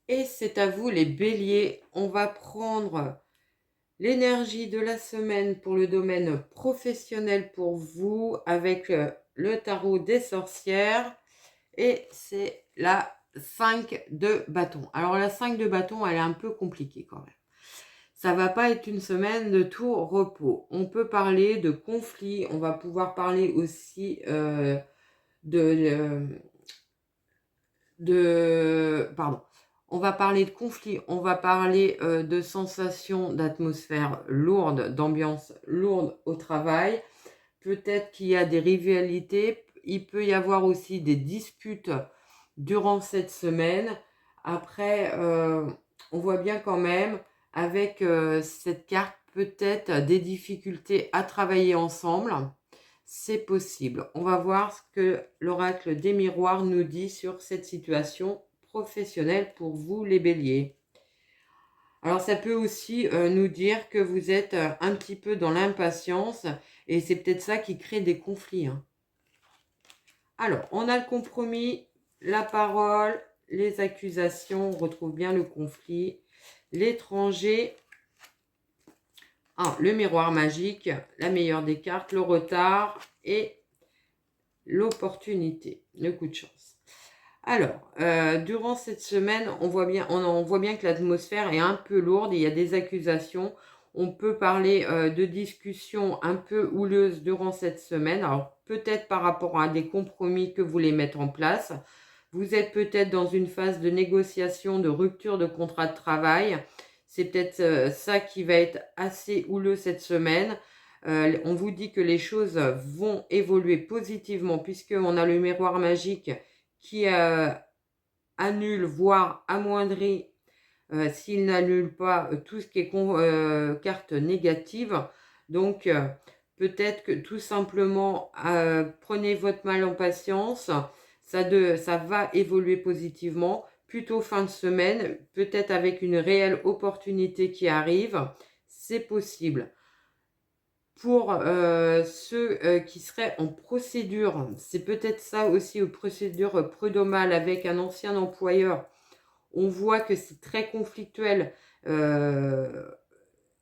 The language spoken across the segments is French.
Et c'est à vous les béliers. On va prendre l'énergie de la semaine pour le domaine professionnel pour vous avec le tarot des sorcières. Et c'est la 5 de bâton. Alors la 5 de bâton, elle est un peu compliquée quand même. Ça va pas être une semaine de tout repos. On peut parler de conflits, on va pouvoir parler aussi de, pardon, on va parler de conflits, on va parler de sensations d'atmosphère lourde, d'ambiance lourde au travail. Peut-être qu'il y a des rivalités, il peut y avoir aussi des disputes durant cette semaine. Après, on voit bien quand même avec cette carte peut-être des difficultés à travailler ensemble. C'est possible. On va voir ce que l'oracle des miroirs nous dit sur cette situation professionnelle pour vous les béliers. Alors ça peut aussi nous dire que vous êtes un petit peu dans l'impatience et c'est peut-être ça qui crée des conflits, hein. Alors, on a le compromis, la parole, les accusations, on retrouve bien le conflit, l'étranger, le miroir magique, la meilleure des cartes, le retard et l'opportunité, le coup de chance. Alors, durant cette semaine, on voit bien que l'atmosphère est un peu lourde, il y a des accusations. On peut parler de discussions un peu houleuses durant cette semaine. Alors, peut-être par rapport à des compromis que vous voulez mettre en place. Vous êtes peut-être dans une phase de négociation, de rupture de contrat de travail. C'est peut-être ça qui va être assez houleux cette semaine. On vous dit que les choses vont évoluer positivement puisqu'on a le miroir magique qui annule, voire amoindrit, s'il n'annule pas tout ce qui est carte négative. Donc, peut-être que tout simplement, prenez votre mal en patience. Ça va évoluer positivement. Plutôt fin de semaine, peut-être avec une réelle opportunité qui arrive. C'est possible. Pour ceux qui seraient en procédure, c'est peut-être ça aussi, aux procédures prud'homales avec un ancien employeur. On voit que c'est très conflictuel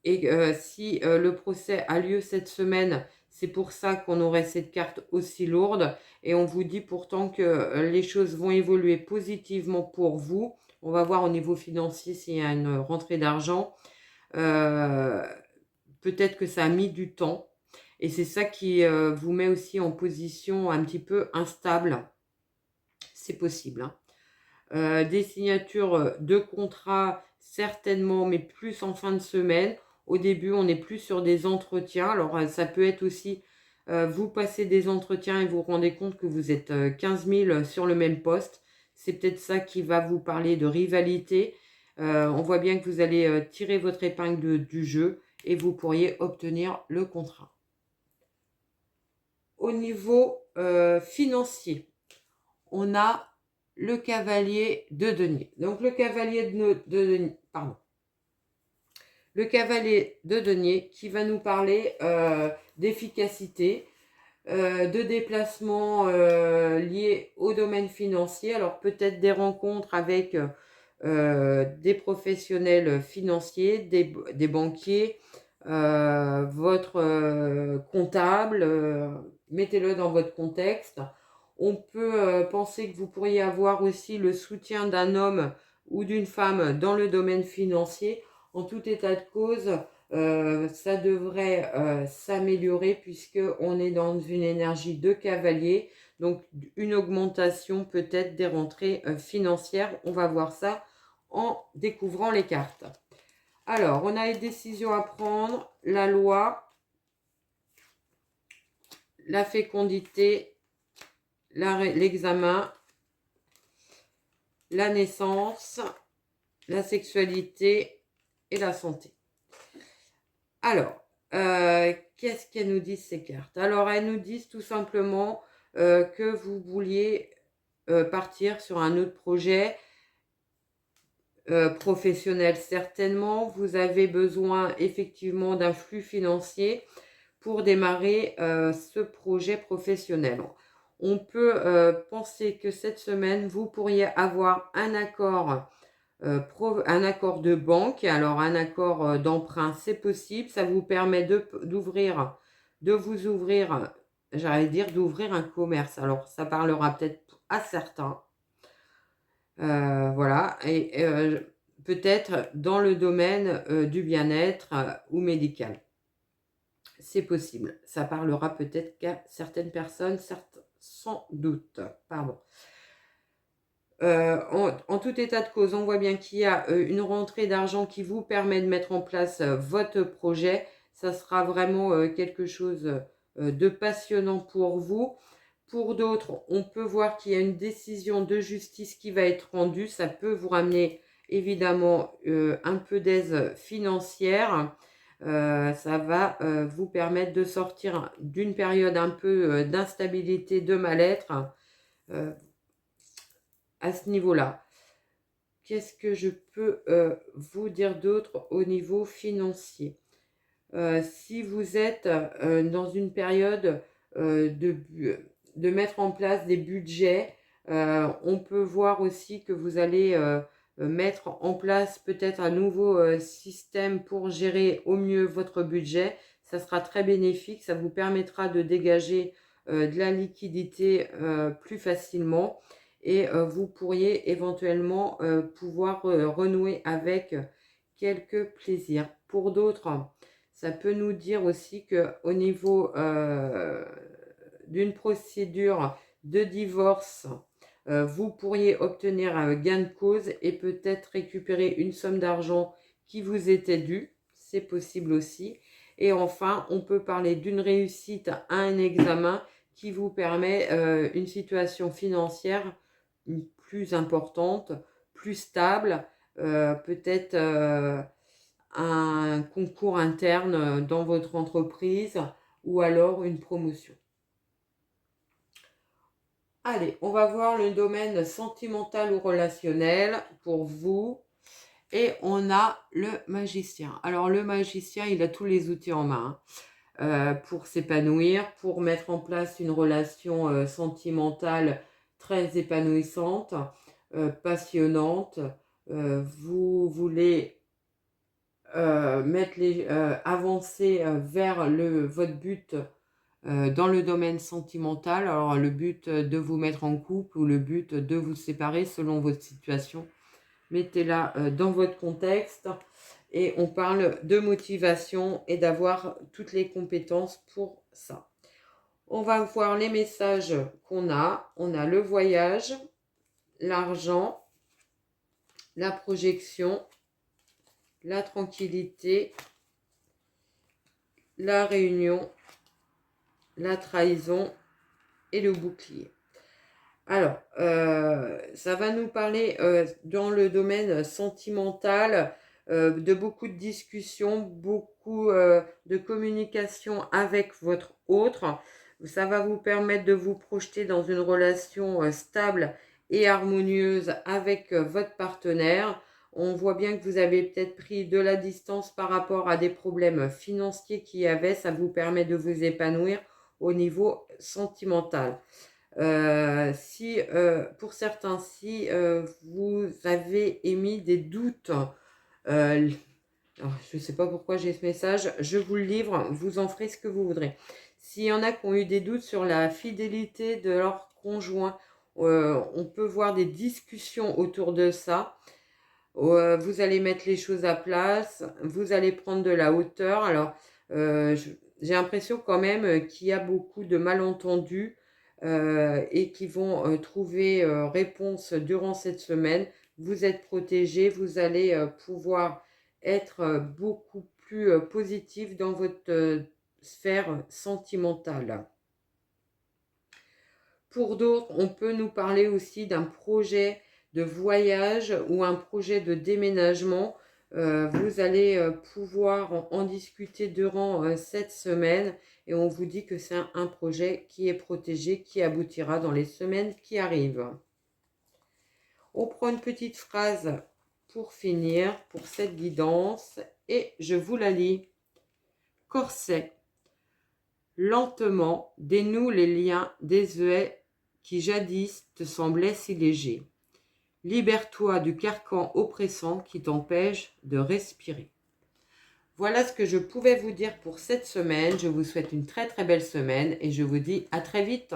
et si le procès a lieu cette semaine, c'est pour ça qu'on aurait cette carte aussi lourde. Et on vous dit pourtant que les choses vont évoluer positivement pour vous. On va voir au niveau financier s'il y a une rentrée d'argent. Euh, Peut-être que ça a mis du temps. Et c'est ça qui vous met aussi en position un petit peu instable. C'est possible, hein. Des signatures de contrats, certainement, mais plus en fin de semaine. Au début, on est plus sur des entretiens. Alors, ça peut être aussi, vous passez des entretiens et vous vous rendez compte que vous êtes 15 000 sur le même poste. C'est peut-être ça qui va vous parler de rivalité. On voit bien que vous allez tirer votre épingle du jeu et vous pourriez obtenir le contrat. Au niveau financier, on a le cavalier de denier. Donc le cavalier de denier, pardon. Le cavalier de denier qui va nous parler d'efficacité, de déplacements liés au domaine financier. Alors peut-être des rencontres avec des professionnels financiers, des banquiers, votre comptable, mettez-le dans votre contexte. On peut penser que vous pourriez avoir aussi le soutien d'un homme ou d'une femme dans le domaine financier. En tout état de cause, ça devrait s'améliorer puisqu'on est dans une énergie de cavalier. Donc une augmentation peut-être des rentrées financières. On va voir ça en découvrant les cartes. Alors, on a les décisions à prendre, la loi, la fécondité, l'examen, la naissance, la sexualité et la santé. Alors, qu'est-ce qu'elles nous disent ces cartes? Alors, elles nous disent tout simplement que vous vouliez partir sur un autre projet professionnel certainement. Vous avez besoin effectivement d'un flux financier pour démarrer ce projet professionnel. On peut penser que cette semaine, vous pourriez avoir un accord un accord de banque. Alors un accord d'emprunt, c'est possible. Ça vous permet de vous ouvrir, j'allais dire d'ouvrir un commerce. Alors ça parlera peut-être à certains. Voilà, et peut-être dans le domaine du bien-être ou médical. C'est possible. Ça parlera peut-être qu'à certaines personnes, sans doute. Pardon. En tout état de cause, on voit bien qu'il y a une rentrée d'argent qui vous permet de mettre en place votre projet. Ça sera vraiment quelque chose de passionnant pour vous. Pour d'autres, on peut voir qu'il y a une décision de justice qui va être rendue. Ça peut vous ramener évidemment un peu d'aide financière. Ça va vous permettre de sortir d'une période un peu d'instabilité, de mal-être à ce niveau-là. Qu'est-ce que je peux vous dire d'autre au niveau financier? Si vous êtes dans une période de mettre en place des budgets, on peut voir aussi que vous allez mettre en place peut-être un nouveau système pour gérer au mieux votre budget. Ça sera très bénéfique, ça vous permettra de dégager de la liquidité plus facilement et vous pourriez éventuellement pouvoir renouer avec quelques plaisirs. Pour d'autres, ça peut nous dire aussi qu'au niveau d'une procédure de divorce, vous pourriez obtenir un gain de cause et peut-être récupérer une somme d'argent qui vous était due. C'est possible aussi. Et enfin, on peut parler d'une réussite à un examen qui vous permet une situation financière plus importante, plus stable, peut-être un concours interne dans votre entreprise ou alors une promotion. Allez, on va voir le domaine sentimental ou relationnel pour vous. Et on a le magicien. Alors le magicien, il a tous les outils en main pour s'épanouir, pour mettre en place une relation sentimentale très épanouissante, passionnante. Vous voulez avancer vers votre but dans le domaine sentimental. Alors le but de vous mettre en couple ou le but de vous séparer selon votre situation. Mettez-la dans votre contexte et on parle de motivation et d'avoir toutes les compétences pour ça. On va voir les messages qu'on a. On a le voyage, l'argent, la projection, la tranquillité, la réunion, la trahison et le bouclier. Alors, ça va nous parler dans le domaine sentimental de beaucoup de discussions, beaucoup de communication avec votre autre. Ça va vous permettre de vous projeter dans une relation stable et harmonieuse avec votre partenaire. On voit bien que vous avez peut-être pris de la distance par rapport à des problèmes financiers qu'il y avait. Ça vous permet de vous épanouir au niveau sentimental. Pour certains, si vous avez émis des doutes, je ne sais pas pourquoi j'ai ce message, je vous le livre, vous en ferez ce que vous voudrez. S'il y en a qui ont eu des doutes sur la fidélité de leur conjoint, on peut voir des discussions autour de ça. Vous allez mettre les choses à place, vous allez prendre de la hauteur. Alors, j'ai l'impression quand même qu'il y a beaucoup de malentendus et qui vont trouver réponse durant cette semaine. Vous êtes protégés, vous allez pouvoir être beaucoup plus positif dans votre sphère sentimentale. Pour d'autres, on peut nous parler aussi d'un projet de voyage ou un projet de déménagement. Vous allez pouvoir en discuter durant cette semaine et on vous dit que c'est un projet qui est protégé, qui aboutira dans les semaines qui arrivent. On prend une petite phrase pour finir pour cette guidance et je vous la lis. Corset. Lentement, dénoue les liens désuets qui jadis te semblaient si légers. Libère-toi du carcan oppressant qui t'empêche de respirer. Voilà ce que je pouvais vous dire pour cette semaine. Je vous souhaite une très très belle semaine et je vous dis à très vite.